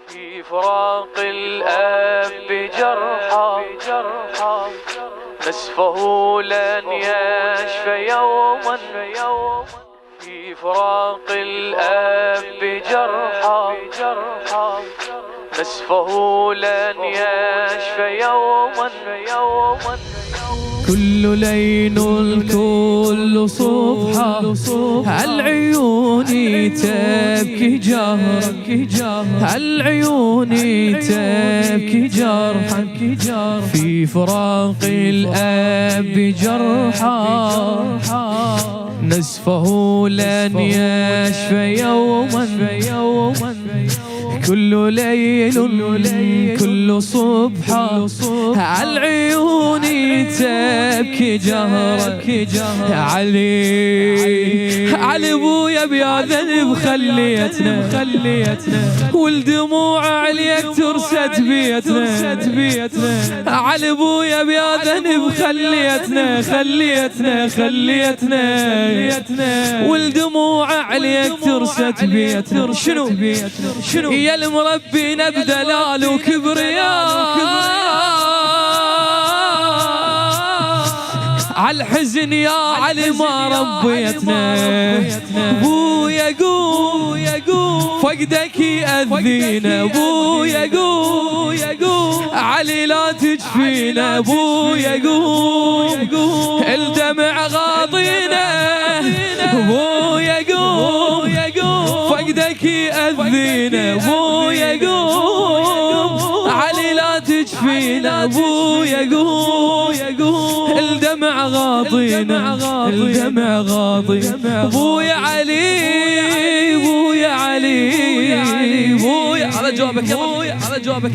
في فراق الأب جرحا نسفه لن يشفى يوما في فراق الأب جرحا نسفه لن يشفى يوما كل ليل كل صبحة العيون تبكي جرحا العيون تبكي جرحا في فراق الأب جرحا نسفه لن يشفى يوما كل ليل كل صبحة العيون تبكي جهرك علي ابويا بيا ذنب خليتنا والدموع عليك ترسد بيتنا علي ابويا بيا ذنب خليتنا والدموع عليك ترسد بيتنا شنو يا المربينا بدلال وكبرياء عالحزن يا علي ما ربيتنا بويا قوم فقدك يأذينا بويا قوم علي لا تجفينا بويا قوم الدمع غاضينا بويا قوم فقدك يأذينا بويا قوم علي لا تجفينا بويا قوم الدمع غاضينا بويا علي بويا على جوابك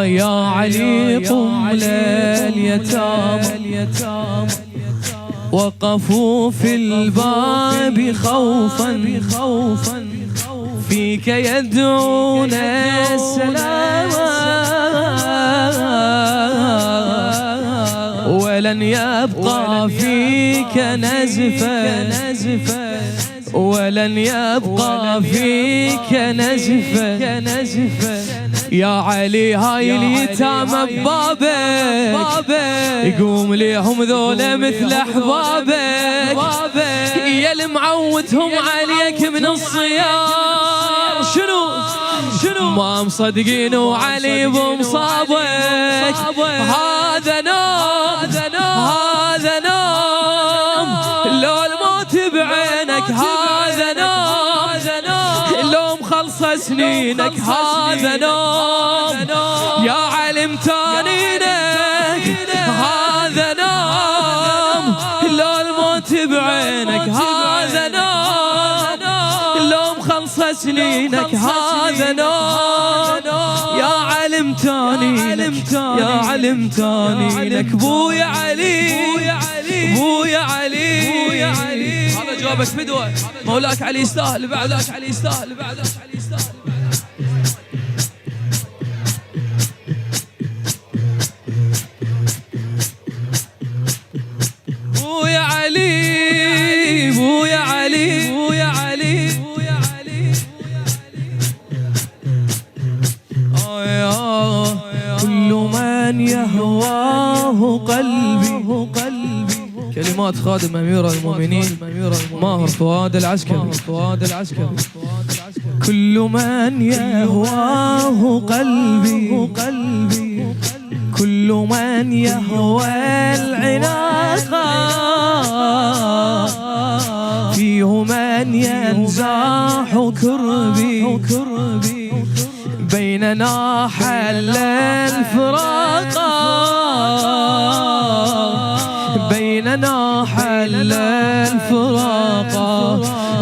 يا علي قم لليتامى وقفوا في الباب خوفا فيك يدعون السلام ولن يبقى فيك نزفا ولن يبقى فيك نزفا يا علي هاي اليتامى ببابك يقوم ليهم ذولا مثل احبابك يا اللي معودهم عليك من الصيام شنو ما مصدقين وعلي بمصابك هذا نوم لو الموت بعينك هذا نوم لو مخلصة سنينك هذا نوم يا علم تانينك هذا نوم لو الموت بعينك هذا نوم لو مخلصة سنينك هذا نوم يا علم تانينك بويا علي هذا جوابك فدوة مولاك علي يستاهل بعدك بويا علي كل من يهواه قلبي كلمات خادم أمير المؤمنين ماهر فؤاد العسكري كل من يهواه قلبي كل من يهوى العناق فيه من ينزاح كربي بيننا حل الفراق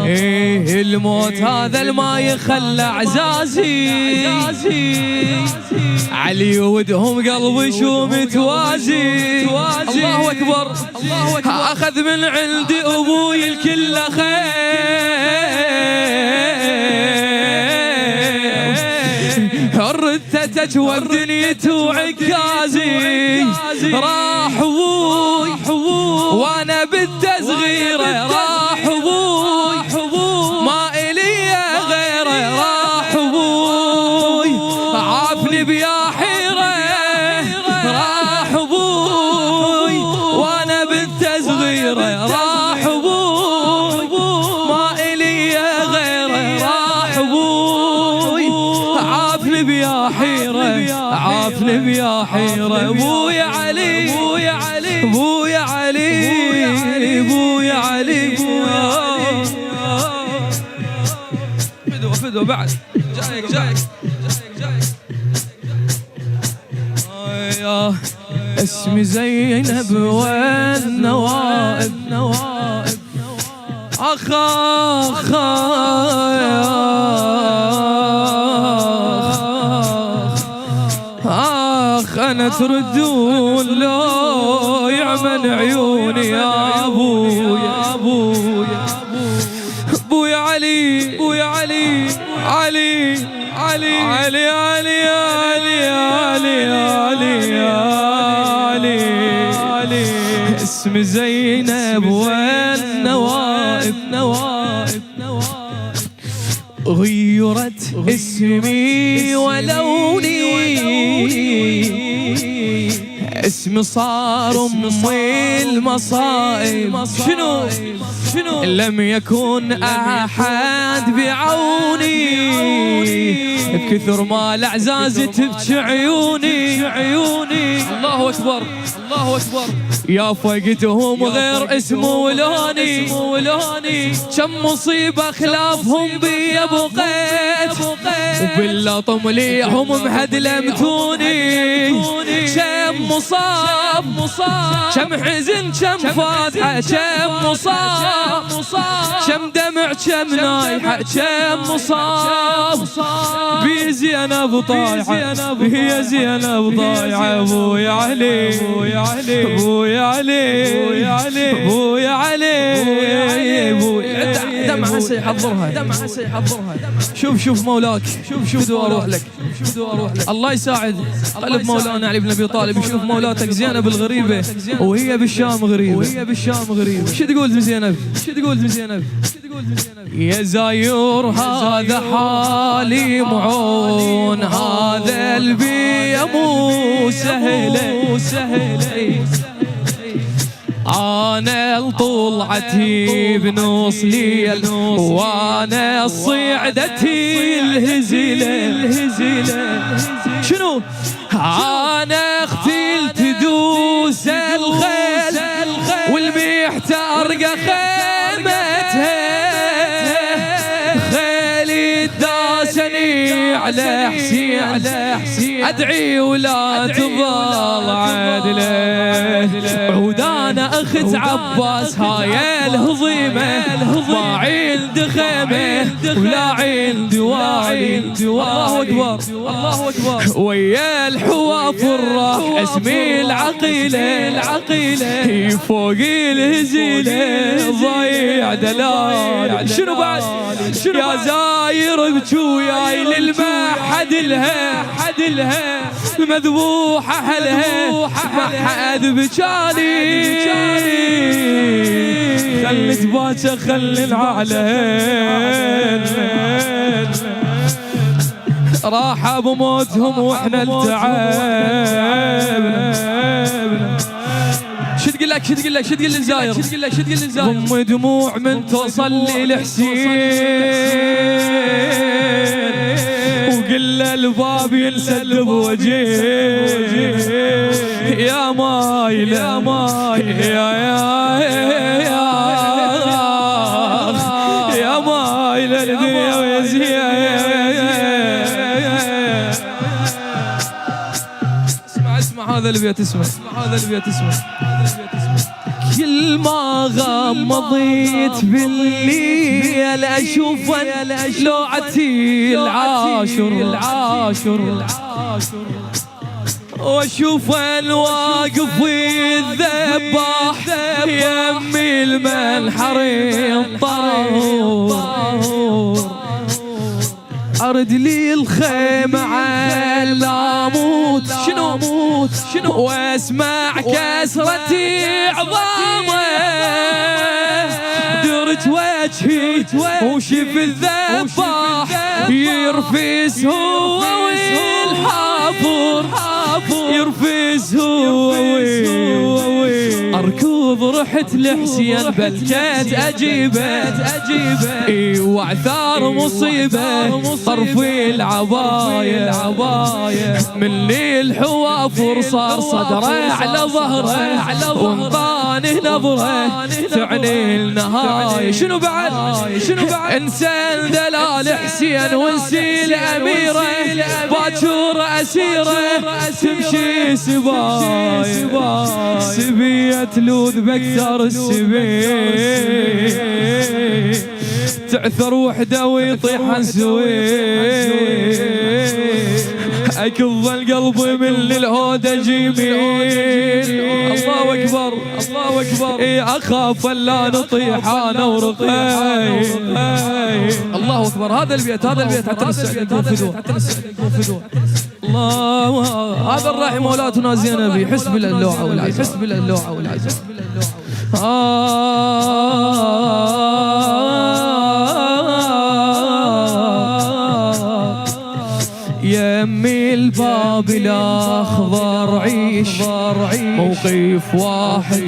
إيه الموت هذا الما يخلى عزازي علي ودهم قلبي شو متوازي الله أكبر أخذ من عندي أبوي الكل خير ردت ردت ودنيتي وعكازي راح ابوي وانا بالتصغيره راح ابوي ما الي غيره راح ابوي عافني بيا حيره راح ابوي وانا بالتصغيره راح ابوي ما الي غيره راح ابوي عافني بيا حيره عافني بيا حيره ابويا علي ابويا علي ابويا علي ابويا علي فدوه بعد جايك اسمي زينب والنوائب اخ انا تردون لو يعمل عيوني يا ابويا ابويا علي ابويا علي علي علي علي علي علي علي علي اسم زينب والنوائب غيرت اسمي ولوني اسمي صار أمي المصائب شنو لم يكن أحد بعوني بكثر ما الأعزاز تبكي عيوني الله أكبر يا فقدهم غير اسمه ولوني كم مصيبة خلافهم بي بقيت وباللطم ليهم مهدلمتوني كم مصاب كم حزن كم فاتحة كم مصاب كم دمع كم نايحة كم مصاب بي زينب طايحة بي زينب طايحة ابويا علي ابويا علي ابويا علي دمعة سيحضرها شوف مولاك شوف دو اروح لك الله يساعد قلب مولانا علي بن ابي طالب يشوف مولاتك زينب الغريبة وهي بالشام غريبة شو تقول زينب يا زاير هذا حالي معون هذا البي مو سهله أنا طلعتي بنص ليل وأنا صعدتي الهزيلة شنو أنا اختي تدوس الخيل والمحتار خيمتها خيلي داسني على حسين أدعي ولا تضل عدله عودانا أخت عباس هاي الهضيمة ما عندي خيمة ولا عندي والي الله أكبر ويا الحواف الراح اسمي العقيلة فوق الهزيلة ضيع دلال شنو بعد يا زاير بجوياي للمحد لها مذبوحة أهلها ما حد بجالي خلت باكر خلي العالين راح بموتهم واحنا التعب شو تقول للزاير ضم دموع من توصل لي لحسين وقل الباب ينسد بوجهي يا مايل يا مايل الدنيا ويزهي اسمع هذا اللي بيت اسمع كل ما غمضيت بالليل اشوف لوعتي العاشر واشوف الواقف والذباح يمي المنحر الطاهور أرد لي الخيمة على أموت شنو واسمع كسرتي عظامه درت وجهي وشف الذباح يرفس هو والحافر يرفس هو أركض رحت لحسين بلكت أجيبه وعثار مصيبة طرفي العباية من لي الحوافر صار صدره على ظهره وانطاني نظره تعني النهاية شنو بعد انسان دلال حسين ونسي الأميرة باكر أسيرة تمشي سباية تلوذ بكتر السبيل تعثر وحده ويطيح عن سويل اكظ القلب من للهودة جميل الله اكبر اخاف لا نطيح انا ورقي الله اكبر هذا البيت حتى نستعد نفذوه الله هذا الراحي مولاتنا زينبي حسب اللوعة والعزم يمي الباب الاخضر عيش موقف واحد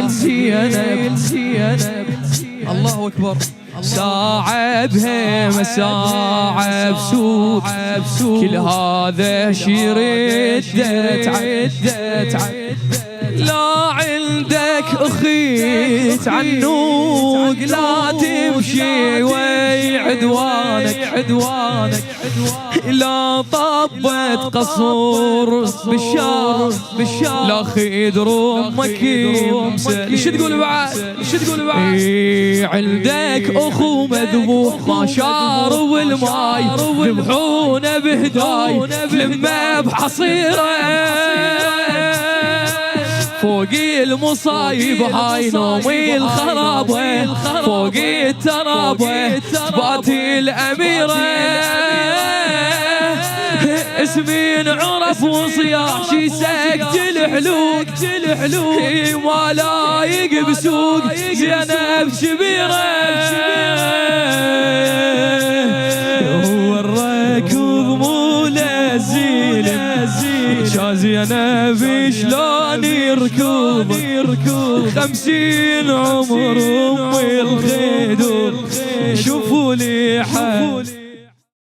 الزينب الله اكبر ساعة بهمة ساعة بسوق كل هذا شردت لا عندك أخي تعنوق لا تمشي وي عدوانك لا طبت قصور بالشار لا خيد رمك يمسل شو تقول بعد عندك أخو مذبوح ما شاروا الماي ذبحونه بهداي لما بحصيره فوقي المصايب هاي نومي الخرابة فوقي الترابة تباتي الأميرة اسمي انعرف وصياح شي سكت الحلوق ما لايق بسوق زينب شبيرة هو الركض مو لزيل زينب شلون يركض 50 عمر أمي الخدود شوفوا لي حال